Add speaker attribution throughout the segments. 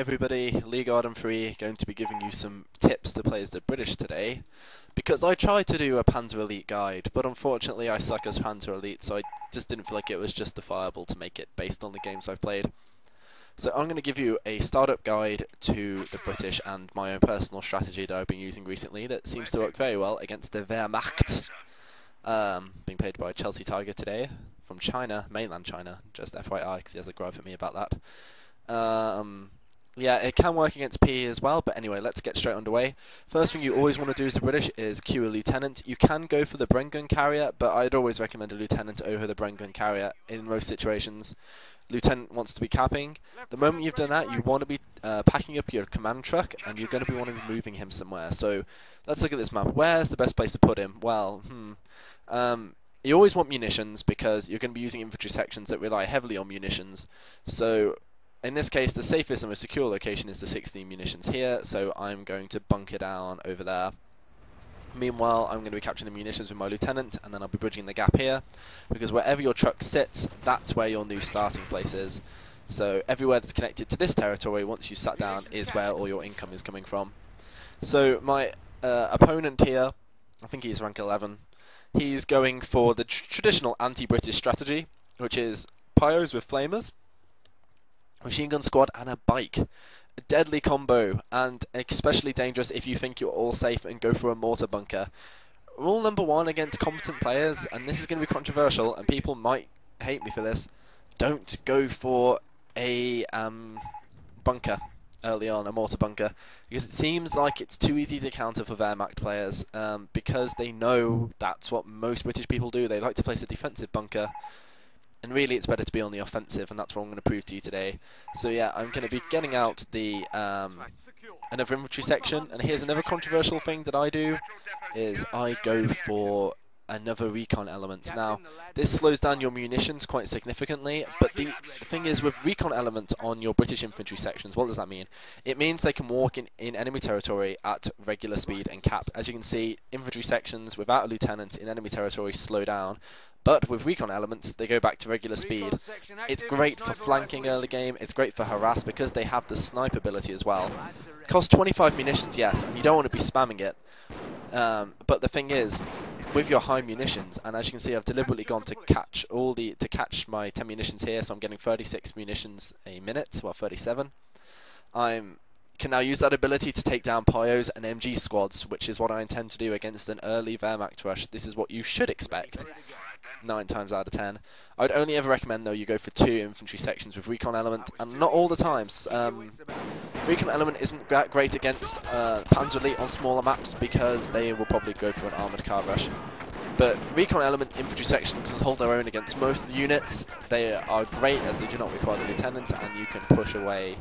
Speaker 1: Everybody, Lee Garden 3 going to be giving you some tips to play as the British today, because I tried to do a Panzer Elite guide, but unfortunately I suck as Panzer Elite, so I just didn't feel like it was justifiable to make it based on the games I've played. So I'm going to give you a startup guide to the British and my own personal strategy that I've been using recently that seems to work very well against the Wehrmacht, being paid by Chelsea Tiger today, from China, mainland China, just FYI, because he has a gripe at me about that. Yeah, it can work against PE as well, but anyway, let's get straight underway. First thing you always want to do as a British is queue a lieutenant. You can go for the Bren gun carrier, but I'd always recommend a lieutenant over the Bren gun carrier in most situations. Lieutenant wants to be capping. The moment you've done that, you want to be packing up your command truck, and you're going to be wanting to be moving him somewhere. So let's look at this map. Where's the best place to put him? Well, you always want munitions because you're going to be using infantry sections that rely heavily on munitions. So in this case, the safest and most secure location is the 16 munitions here, so I'm going to bunker down over there. Meanwhile, I'm going to be capturing the munitions with my lieutenant, and then I'll be bridging the gap here, because wherever your truck sits, that's where your new starting place is. So everywhere that's connected to this territory, once you sat down, is where all your income is coming from. So my opponent here, I think he's rank 11, he's going for the traditional anti-British strategy, which is pyros with flamers, machine gun squad, and a bike. A deadly combo, and especially dangerous if you think you're all safe and go for a mortar bunker. Rule number one against competent players, and this is going to be controversial and people might hate me for this, don't go for a bunker early on, a mortar bunker, because it seems like it's too easy to counter for Wehrmacht players, because they know that's what most British people do. They like to place a defensive bunker, and really it's better to be on the offensive, and that's what I'm going to prove to you today. So yeah, I'm going to be getting out the another infantry section, and here's another controversial thing that I do, is I go for another recon element. Now, this slows down your munitions quite significantly, but the thing is, with recon elements on your British infantry sections, what does that mean? It means they can walk in enemy territory at regular speed and cap. As you can see, infantry sections without a lieutenant in enemy territory slow down, but with recon elements, they go back to regular speed. It's great for flanking early game, it's great for harass because they have the snipe ability as well. Costs 25 munitions, yes, and you don't want to be spamming it. But the thing is, with your high munitions, and as you can see, I've deliberately gone to catch my 10 munitions here, so I'm getting 36 munitions a minute, well 37. I can now use that ability to take down pyros and MG squads, which is what I intend to do against an early Wehrmacht rush. This is what you should expect 9 times out of 10. I would only ever recommend, though, you go for 2 infantry sections with recon element, and not all the times. Recon element isn't that great against Panzer Elite on smaller maps because they will probably go for an armoured car rush. But recon element infantry sections can hold their own against most units. They are great as they do not require the lieutenant, and you can push away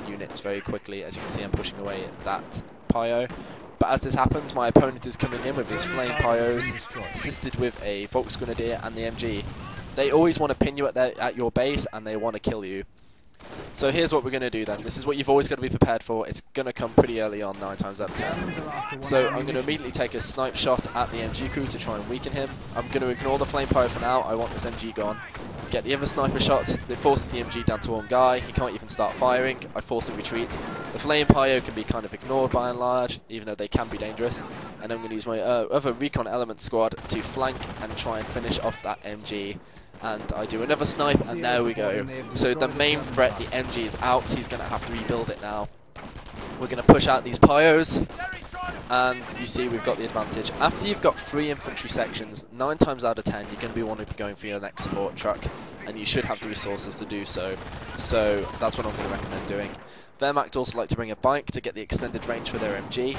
Speaker 1: units very quickly. As you can see, I'm pushing away that pyro. But as this happens, my opponent is coming in with his flame pyros, assisted with a Volksgrenadier and the MG. They always want to pin you at your base, and they want to kill you. So here's what we're going to do then. This is what you've always got to be prepared for. It's going to come pretty early on, 9 times out of 10. So I'm going to immediately take a snipe shot at the MG crew to try and weaken him. I'm going to ignore the flame pyro for now. I want this MG gone. Get the other sniper shot. They forces the MG down to one guy. He can't even start firing. I force a retreat. The flame pyro can be kind of ignored by and large, even though they can be dangerous. And I'm going to use my other recon element squad to flank and try and finish off that MG. And I do another snipe, and there we go. So the main threat, the MG, is out. He's going to have to rebuild it now. We're going to push out these pyros, and you see we've got the advantage. After you've got 3 infantry sections, 9 times out of 10 you're going to be wanting to be going for your next support truck, and you should have the resources to do so. So that's what I'm going to recommend doing. Wehrmacht also like to bring a bike to get the extended range for their MG,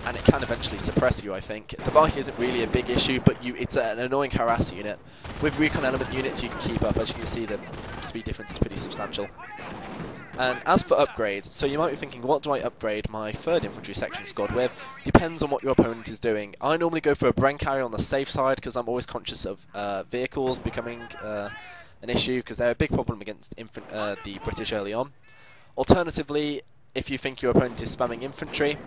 Speaker 1: and it can eventually suppress you, I think. The bike isn't really a big issue, but it's an annoying harass unit. With recon element units you can keep up. As you can see, the speed difference is pretty substantial. And as for upgrades, so you might be thinking, what do I upgrade my 3rd infantry section squad with? Depends on what your opponent is doing. I normally go for a Bren carrier on the safe side because I'm always conscious of vehicles becoming an issue, because they're a big problem against the British early on. Alternatively, if you think your opponent is spamming infantry,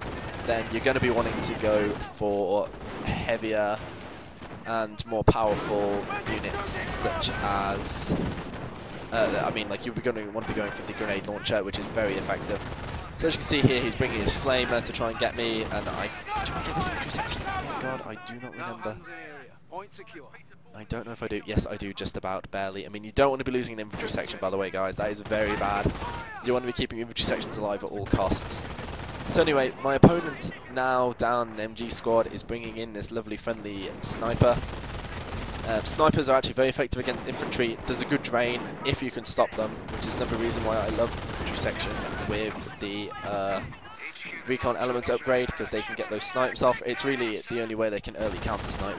Speaker 1: then you're going to be wanting to go for heavier and more powerful units, such as I mean, like, you're going to want to be going for the grenade launcher, which is very effective. So as you can see here, he's bringing his flamer to try and get me, and do I get this infantry section? Oh my god, I do not remember. I don't know if I do. Yes, I do, just about, barely. I mean, you don't want to be losing an infantry section, by the way, guys. That is very bad. You want to be keeping infantry sections alive at all costs. So anyway, my opponent now down an MG squad is bringing in this lovely friendly sniper. Snipers are actually very effective against infantry. There's a good drain if you can stop them, which is another reason why I love infantry section with the recon element upgrade, because they can get those snipes off. It's really the only way they can early counter snipe.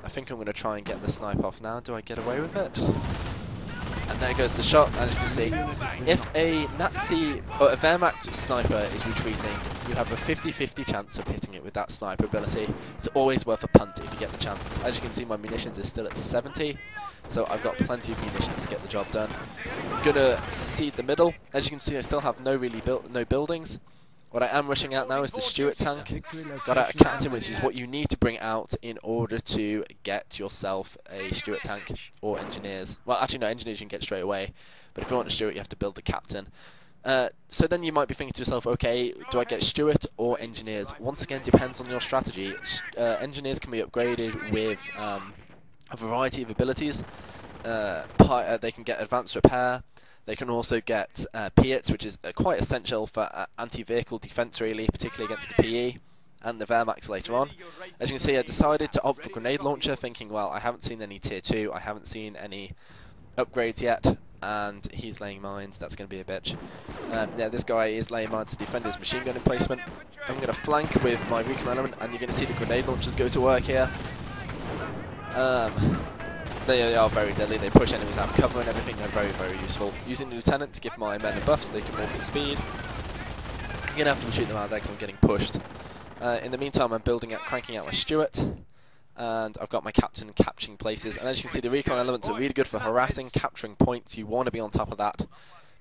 Speaker 1: I think I'm going to try and get the snipe off now. Do I get away with it? And there goes the shot, and as you can see, if a Nazi or a Wehrmacht sniper is retreating, you have a 50-50 chance of hitting it with that sniper ability. It's always worth a punt if you get the chance. As you can see, my munitions is still at 70, so I've got plenty of munitions to get the job done. I'm going to secede the middle. As you can see, I still have no buildings. What I am rushing out now is the Stuart tank. Got out a captain, which is what you need to bring out in order to get yourself a Stuart tank or engineers. Well, actually no, engineers you can get straight away, but if you want a Stuart you have to build the captain. So then you might be thinking to yourself, okay, do I get Stuart or engineers? Once again, depends on your strategy. Engineers can be upgraded with a variety of abilities. They can get advanced repair. They can also get PIATs, which is quite essential for anti-vehicle defense, really, particularly against the PE and the Wehrmacht later on. As you can see, I decided to opt for grenade launcher, thinking, well, I haven't seen any tier 2, I haven't seen any upgrades yet, and he's laying mines. That's going to be a bitch. Yeah, this guy is laying mines to defend his machine gun emplacement. I'm going to flank with my recon element, and you're going to see the grenade launchers go to work here. They are very deadly. They push enemies out of cover and everything. They're very, very useful. Using the lieutenant to give my men a buff so they can walk at speed. I'm going to have to shoot them out of there because I'm getting pushed. In the meantime, I'm cranking out my Stuart, and I've got my captain capturing places. And as you can see, the recon elements are really good for harassing, capturing points. You want to be on top of that.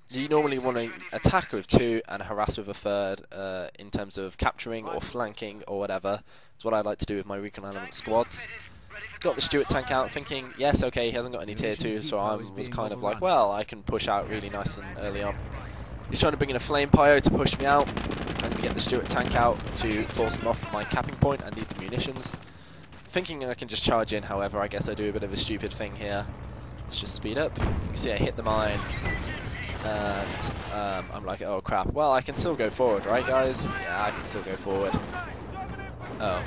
Speaker 1: You normally want to attack with 2 and harass with a 3rd in terms of capturing or flanking or whatever. That's what I like to do with my recon element squads. Got the Stuart tank out, thinking, yes, okay, he hasn't got any tier 2s, so I was kind of like, well, I can push out really nice and early on. He's trying to bring in a flame pyro to push me out. I'm going to get the Stuart tank out to force him off my capping point. I need the munitions. Thinking I can just charge in, however, I guess I do a bit of a stupid thing here. Let's just speed up. You can see I hit the mine, and I'm like, oh crap. Well, I can still go forward, right, guys? Yeah, I can still go forward. Oh.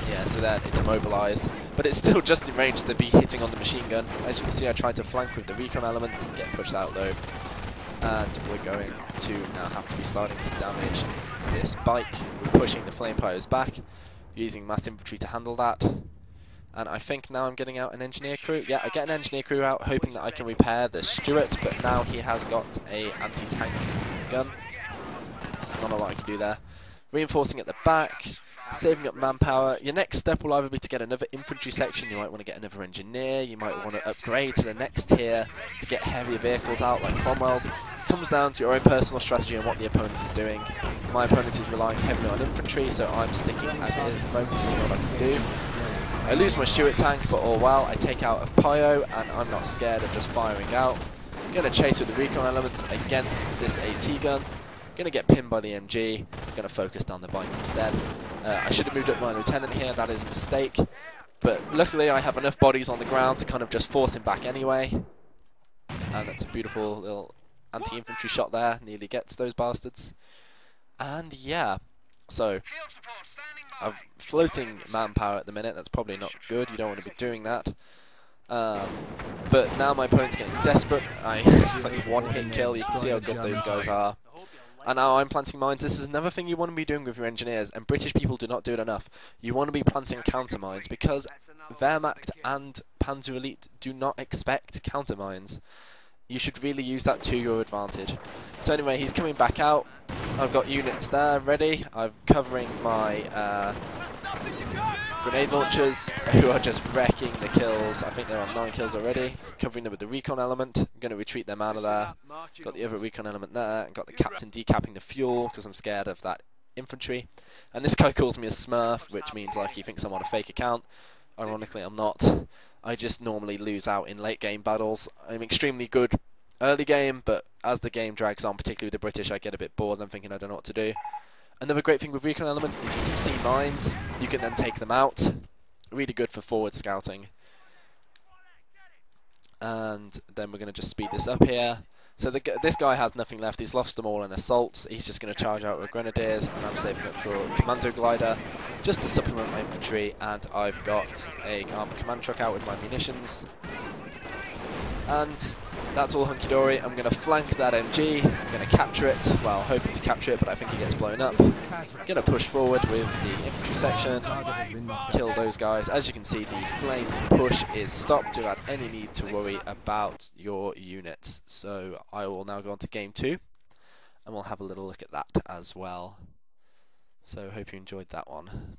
Speaker 1: Yeah, so then it's immobilized, but it's still just in range to be hitting on the machine gun. As you can see, I tried to flank with the recon element and get pushed out though. And we're going to now have to be starting to damage this bike. We're pushing the flame pyros back, using mass infantry to handle that. And I think now I'm getting out an engineer crew. Yeah, I get an engineer crew out, hoping that I can repair the Stuart, but now he has got a anti-tank gun. There's not a lot I can do there. Reinforcing at the back. Saving up manpower. Your next step will either be to get another infantry section, you might want to get another engineer, you might want to upgrade to the next tier to get heavier vehicles out like Cromwell's. It comes down to your own personal strategy and what the opponent is doing. My opponent is relying heavily on infantry, so I'm sticking as it is at the moment, seeing what I can do. I lose my Stuart tank, but all well. I take out a Pyro, and I'm not scared of just firing out. I'm going to chase with the recon elements against this AT gun. Going to get pinned by the MG. Going to focus down the bike instead. I should have moved up my lieutenant here. That is a mistake. But luckily I have enough bodies on the ground to kind of just force him back anyway. And that's a beautiful little anti-infantry shot there. Nearly gets those bastards. And yeah. So, I'm floating manpower at the minute. That's probably not good. You don't want to be doing that. But now my opponent's getting desperate. I like one hit kill. You can see how good those guys are. And now I'm planting mines. This is another thing you want to be doing with your engineers, and British people do not do it enough. You want to be planting counter mines, because Wehrmacht and Panzer Elite do not expect counter mines. You should really use that to your advantage. So anyway, he's coming back out. I've got units there ready. I'm covering my grenade launchers, who are just wrecking the kills. I think they're on 9 kills already. Covering them with the recon element. I'm going to retreat them out of there. Got the other recon element there. Got the captain decapping the fuel, because I'm scared of that infantry. And this guy calls me a smurf, which means like he thinks I'm on a fake account. Ironically, I'm not. I just normally lose out in late game battles. I'm extremely good early game, but as the game drags on, particularly with the British, I get a bit bored and I'm thinking I don't know what to do. Another great thing with Recon Element is you can see mines, you can then take them out. Really good for forward scouting. And then we're going to just speed this up here. So this guy has nothing left, he's lost them all in assaults, he's just going to charge out with grenadiers, and I'm saving it for commando glider, just to supplement my infantry, and I've got a armored command truck out with my munitions. And that's all hunky-dory. I'm going to flank that MG, I'm going to capture it, well, hoping to capture it, but I think he gets blown up. I'm going to push forward with the infantry section, kill those guys. As you can see, the flame push is stopped without any need to worry about your units. So I will now go on to game 2, and we'll have a little look at that as well. So hope you enjoyed that one.